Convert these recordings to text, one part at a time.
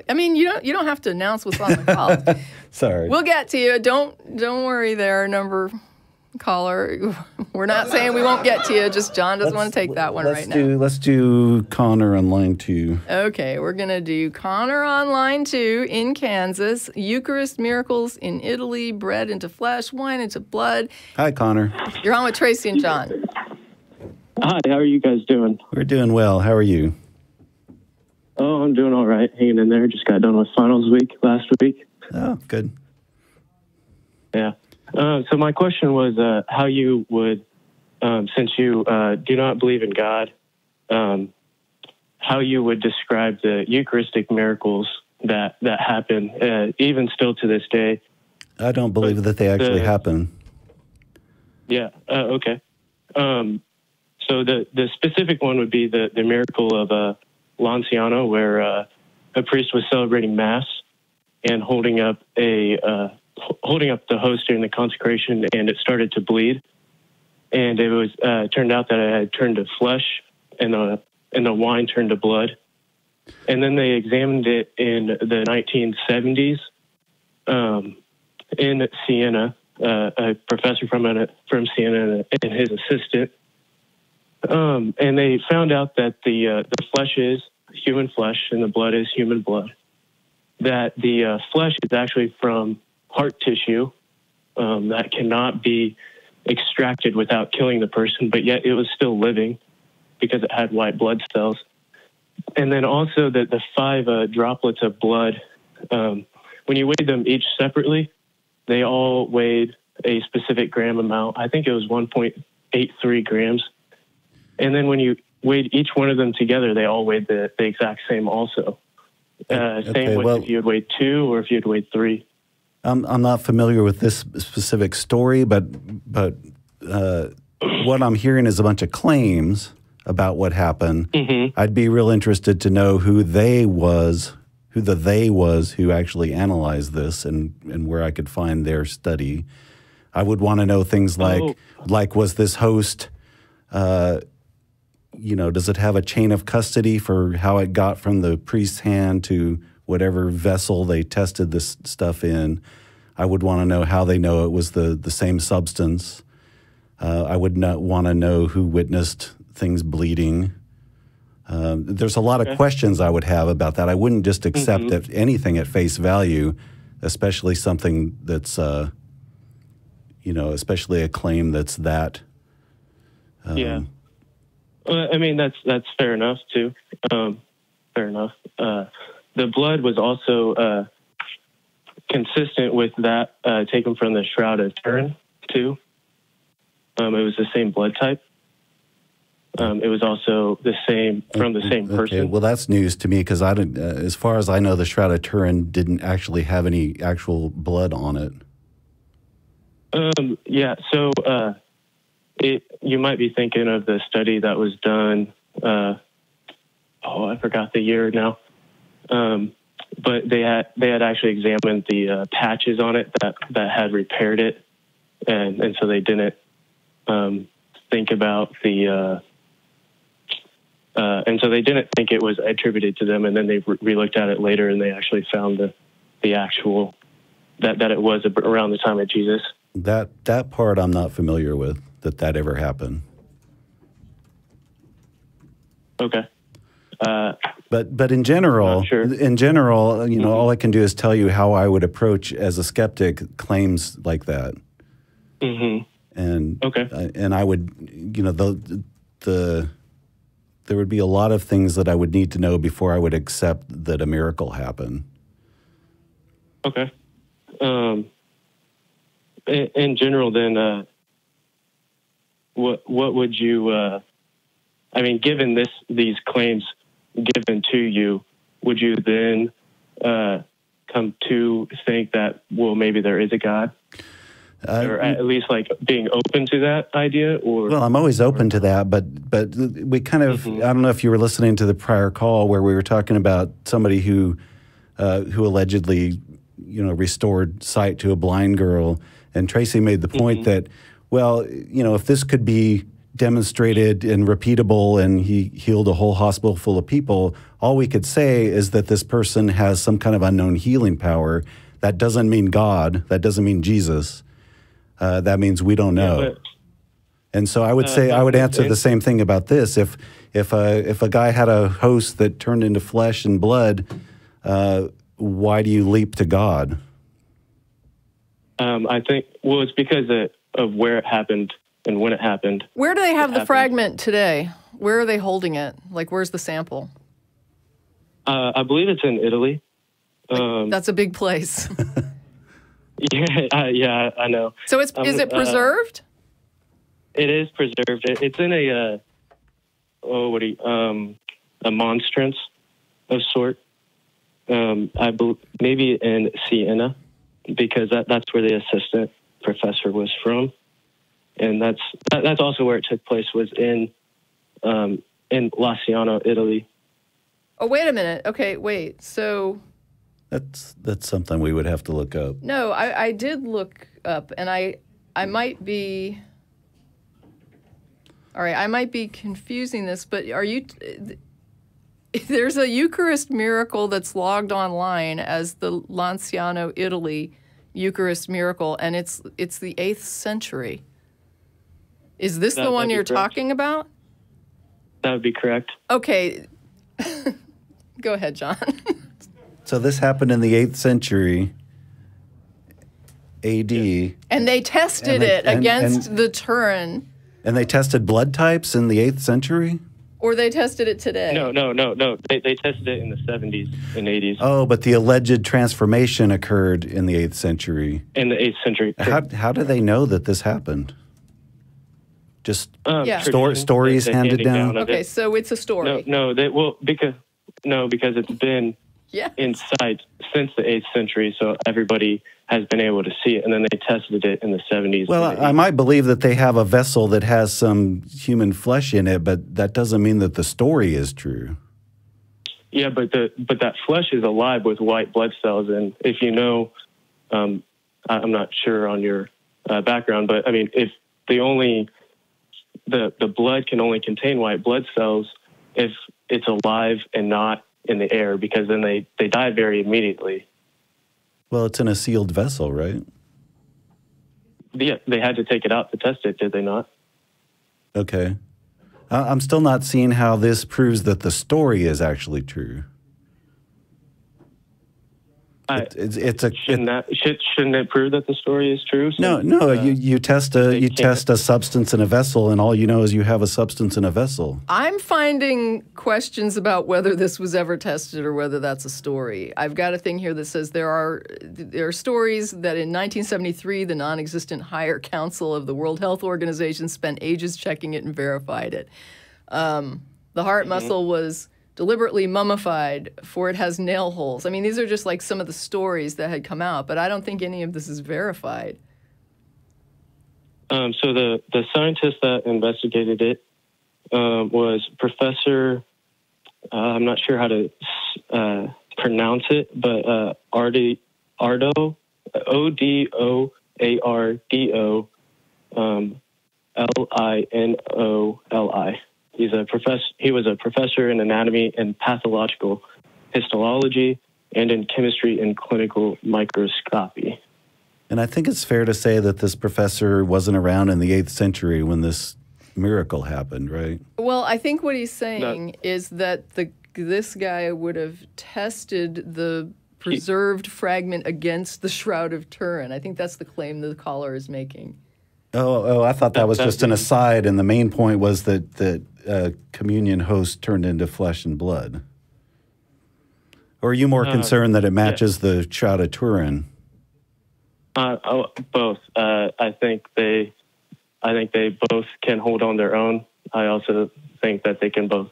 I mean, you don't have to announce what's on the call. Sorry. We'll get to you. Don't worry there, number caller. We're not saying we won't get to you. Just John doesn't want to take that one right now. Let's do Konnor on line 2. Okay, we're going to do Konnor on line 2 in Kansas. Eucharist miracles in Italy, bread into flesh, wine into blood. Hi, Konnor. You're on with Tracie and John. Hi, how are you guys doing? We're doing well. How are you? Oh, I'm doing all right. Hanging in there. Just got done with finals week last week. Oh, good. Yeah. So my question was how you would, since you do not believe in God, how you would describe the Eucharistic miracles that happen, even still to this day. I don't believe that they actually happen. Yeah. Okay. So the specific one would be the miracle of Lanciano, where a priest was celebrating Mass and holding up the host during the consecration, and it started to bleed, and it was turned out that it had turned to flesh, and the wine turned to blood. And then they examined it in the 1970s in Siena, a professor from Siena and his assistant. And they found out that the flesh is human flesh and the blood is human blood. That the flesh is actually from heart tissue that cannot be extracted without killing the person, but yet it was still living because it had white blood cells. And then also the 5 droplets of blood, when you weighed them each separately, they all weighed a specific gram amount. I think it was 1.83 grams. And then when you weighed each one of them together, they all weighed the exact same also. Same with if you had weighed 2 or if you had weighed 3. I'm not familiar with this specific story, but what I'm hearing is a bunch of claims about what happened. Mm-hmm. I'd be real interested to know who the they was who actually analyzed this and where I could find their study. I would want to know things like was this host, does it have a chain of custody for how it got from the priest's hand to whatever vessel they tested this stuff in? I would want to know how they know it was the same substance. I would not want to know who witnessed things bleeding. There's a lot of questions I would have about that. I wouldn't just accept anything at face value, especially something that's, especially a claim that's that. Yeah. I mean, that's fair enough, too. Fair enough. The blood was also consistent with that taken from the Shroud of Turin, too. It was the same blood type. It was also the same from the same person. Okay. Well, that's news to me because as far as I know, the Shroud of Turin didn't actually have any actual blood on it. Yeah. So you might be thinking of the study that was done. I forgot the year now. But they had actually examined the patches on it that had repaired it, and so they didn't think about and so they didn't think it was attributed to them, and then they re-looked at it later, and they actually found the actual that it was around the time of Jesus. That part I'm not familiar with, that ever happened. Okay. But in general, all I can do is tell you how I would approach as a skeptic claims like that. Mm-hmm. And I would, there would be a lot of things that I would need to know before I would accept that a miracle happened. Okay. In general, then, what would you? Given these claims given to you, would you then come to think that maybe there is a God? Or at least being open to that idea, or well, I'm always open to that, but we kind of I don't know if you were listening to the prior call where we were talking about somebody who allegedly restored sight to a blind girl, and Tracie made the point that if this could be demonstrated and repeatable, and he healed a whole hospital full of people, all we could say is that this person has some kind of unknown healing power. That doesn't mean God. That doesn't mean Jesus. That means we don't know. Yeah, and so I would say, I would answer the same thing about this. If a guy had a host that turned into flesh and blood, why do you leap to God? I think, well, it's because of where it happened and when it happened. Where do they have the fragment today? Where are they holding it? Like, where's the sample? I believe it's in Italy. That's a big place. Yeah, I know. So is it preserved? It is preserved. It's in a monstrance of sort. I believe maybe in Siena, because that's where the assistant professor was from, and that's also where it took place, was in Lanciano, Italy. Oh, wait a minute. Okay, wait. So that's something we would have to look up. No, I did look up, and I might be. All right, I might be confusing this, but are you? There's a Eucharist miracle that's logged online as the Lanciano, Italy Eucharist miracle, and it's the 8th century. Is this the one you're talking about? That would be correct. Okay. Go ahead, John. So this happened in the 8th century AD. And they tested it against the Turin. And they tested blood types in the 8th century? Or they tested it today? No. They tested it in the 70s and 80s. Oh, but the alleged transformation occurred in the 8th century. In the 8th century. How do they know that this happened? Just stories they handed down? Okay, so it's a story. Because it's been in sight since the 8th century, so everybody has been able to see it, and then they tested it in the 70s. Well, I might believe that they have a vessel that has some human flesh in it, but that doesn't mean that the story is true. Yeah, but that flesh is alive with white blood cells, and if you know, I'm not sure on your background, but I mean, if the blood can only contain white blood cells if it's alive and not in the air, because then they die very immediately. Well, it's in a sealed vessel, right? Yeah, they had to take it out to test it, did they not? Okay. I'm still not seeing how this proves that the story is actually true. Shouldn't it prove that the story is true? No. You test a substance in a vessel, and all you know is you have a substance in a vessel. I'm finding questions about whether this was ever tested or whether that's a story. I've got a thing here that says there are stories that in 1973 the non-existent Higher Council of the World Health Organization spent ages checking it and verified it. The heart muscle was deliberately mummified, for it has nail holes. I mean, these are just like some of the stories that had come out, but I don't think any of this is verified. So the scientist that investigated it was Professor, I'm not sure how to pronounce it, but Odoardo, Odoardo, Linoli. He was a professor in anatomy and pathological histology and in chemistry and clinical microscopy. And I think it's fair to say that this professor wasn't around in the 8th century when this miracle happened, right? Well, I think what he's saying is that this guy would have tested the preserved fragment against the Shroud of Turin. I think that's the claim the caller is making. Oh, I thought that was just an aside, and the main point was that communion host turned into flesh and blood. Or are you more concerned that it matches the Shroud of Turin? Both. I think they both can hold on their own. I also think that they can both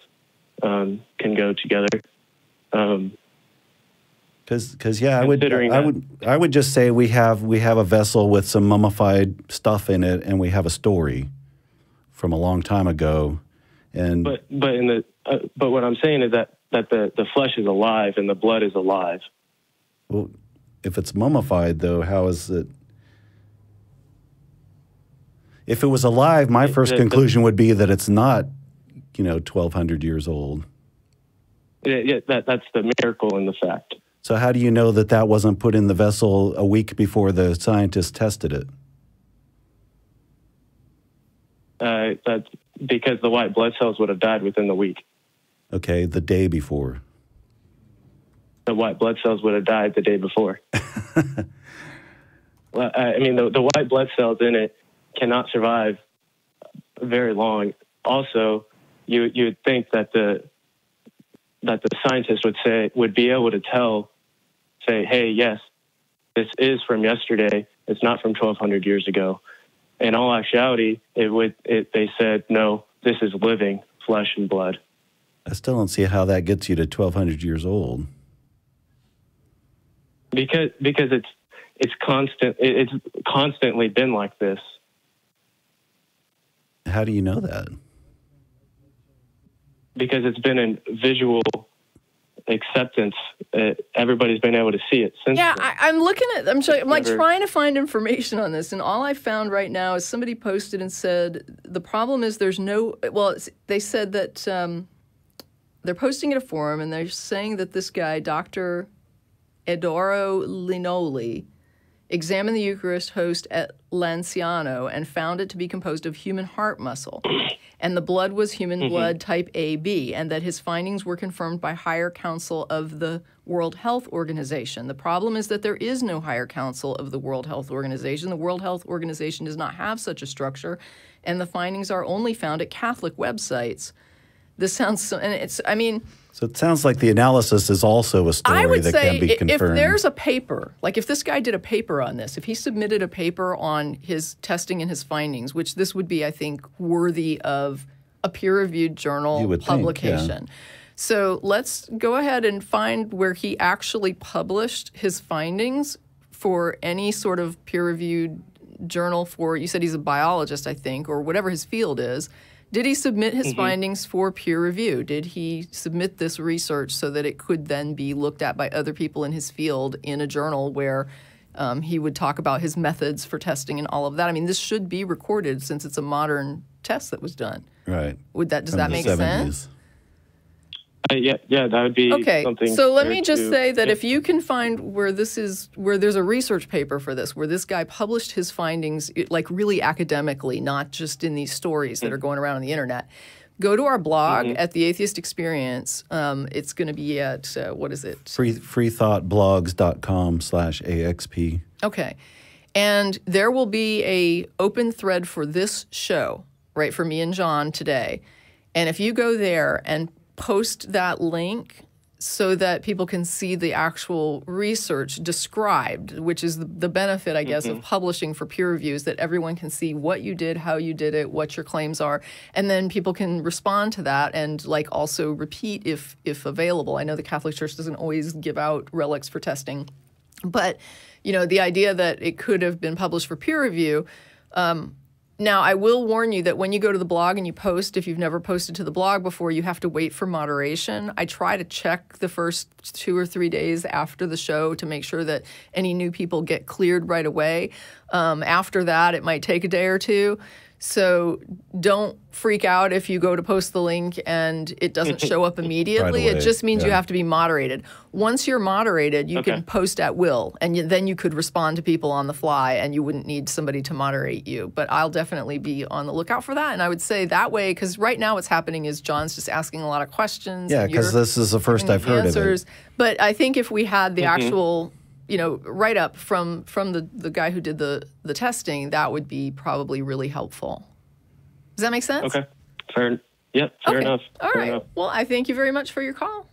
can go together. Because I would just say we have a vessel with some mummified stuff in it, and we have a story from a long time ago. And but what I'm saying is that the flesh is alive and the blood is alive. Well, if it's mummified, though, how is it? If it was alive, my first conclusion would be that it's not, 1,200 years old. Yeah, that's the miracle in the fact. So how do you know that that wasn't put in the vessel a week before the scientists tested it? That's because the white blood cells would have died within the week. Okay, the day before. The white blood cells would have died the day before. Well, the white blood cells in it cannot survive very long. Also, you would think that the scientists would be able to say, hey, yes, this is from yesterday. It's not from 1,200 years ago. In all actuality, they said, no, this is living flesh and blood. I still don't see how that gets you to 1,200 years old. Because it's constant. It's constantly been like this. How do you know that? Because it's been in visual acceptance. Everybody's been able to see it since. Yeah, I'm looking at. I'm trying to find information on this, and all I found right now is somebody posted and said the problem is there's no. Well, they said that they're posting at a forum, and they're saying that this guy, Dr. Edoardo Linoli, examined the Eucharist host at Lanciano and found it to be composed of human heart muscle. And the blood was human blood type AB, and that his findings were confirmed by higher council of the World Health Organization. The problem is that there is no higher council of the World Health Organization. The World Health Organization does not have such a structure, and the findings are only found at Catholic websites. This sounds so, and it's, So it sounds like the analysis is also a story that can be confirmed. If there's a paper, like if this guy did a paper on this, if he submitted a paper on his testing and his findings, which this would be, I think, worthy of a peer-reviewed journal publication. Yeah. So let's go ahead and find where he actually published his findings for any sort of peer-reviewed journal for, you said he's a biologist, I think, or whatever his field is. Did he submit his findings for peer review? Did he submit this research so that it could then be looked at by other people in his field in a journal where he would talk about his methods for testing and all of that? This should be recorded since it's a modern test that was done. Right. Does that make sense? Yeah, that would be something. So let me just say that if you can find where there's a research paper for this, where this guy published his findings like really academically, not just in these stories that are going around on the internet, go to our blog at the Atheist Experience. It's going to be at, what is it? freethoughtblogs.com/AXP. Okay. And there will be a open thread for this show, right, for me and John today. And if you go there and post that link so that people can see the actual research described, which is the benefit, I guess, of publishing for peer reviews, that everyone can see what you did, how you did it, what your claims are, and then people can respond to that and also repeat if available. I know the Catholic Church doesn't always give out relics for testing, but the idea that it could have been published for peer review. Now, I will warn you that when you go to the blog and you post, if you've never posted to the blog before, you have to wait for moderation. I try to check the first 2 or 3 days after the show to make sure that any new people get cleared right away. After that, it might take a day or two. So don't freak out if you go to post the link and it doesn't show up immediately. It just means you have to be moderated. Once you're moderated, you can post at will, and then you could respond to people on the fly, and you wouldn't need somebody to moderate you. But I'll definitely be on the lookout for that. And I would say that way, because right now what's happening is John's just asking a lot of questions. Yeah, because this is the first I've heard of it. But I think if we had the actual write up from the guy who did the testing, that would be probably really helpful. Does that make sense? Okay. Fair enough. All right. Well, I thank you very much for your call.